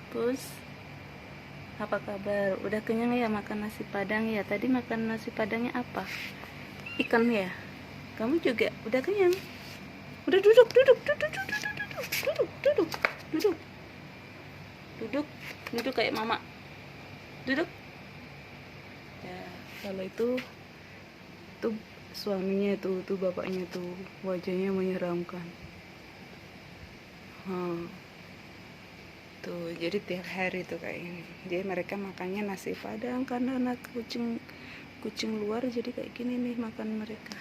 Pus, apa kabar? Udah kenyang ya makan nasi padang ya? Tadi makan nasi padangnya apa? Ikan ya? Kamu juga udah kenyang? Udah duduk, duduk, duduk, duduk, duduk, duduk, duduk, duduk, duduk, duduk kayak mama. Duduk. Ya, kalau tuh suaminya tuh bapaknya tuh wajahnya menyeramkan. Tuh, jadi tiap hari tuh kayak ini. Jadi mereka makannya nasi padang karena anak kucing luar, jadi kayak gini nih makan mereka.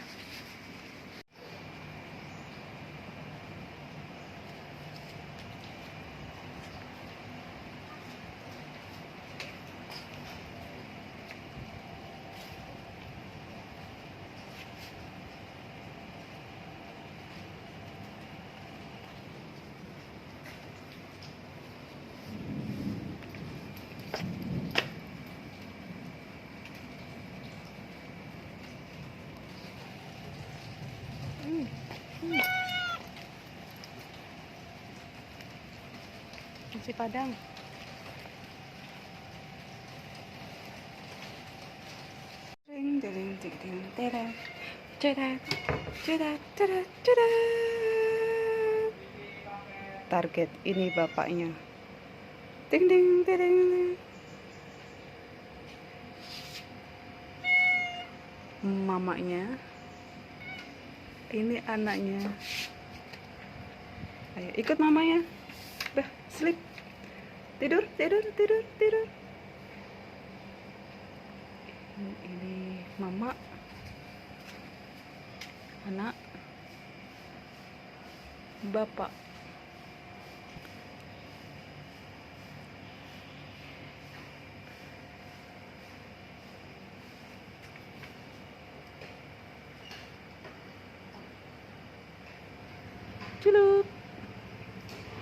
Nasi padang. Ding ding ding ding ding. Cedak, cedak, cedak, cedak. Target ini bapaknya. Ding ding ding ding. Mamanya. Ini anaknya. Ayo ikut mamanya. Udah, sleep. Tidur, tidur, tidur, tidur. Ini mama, anak, bapak. Celup.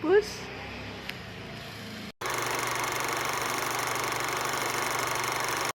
Pus.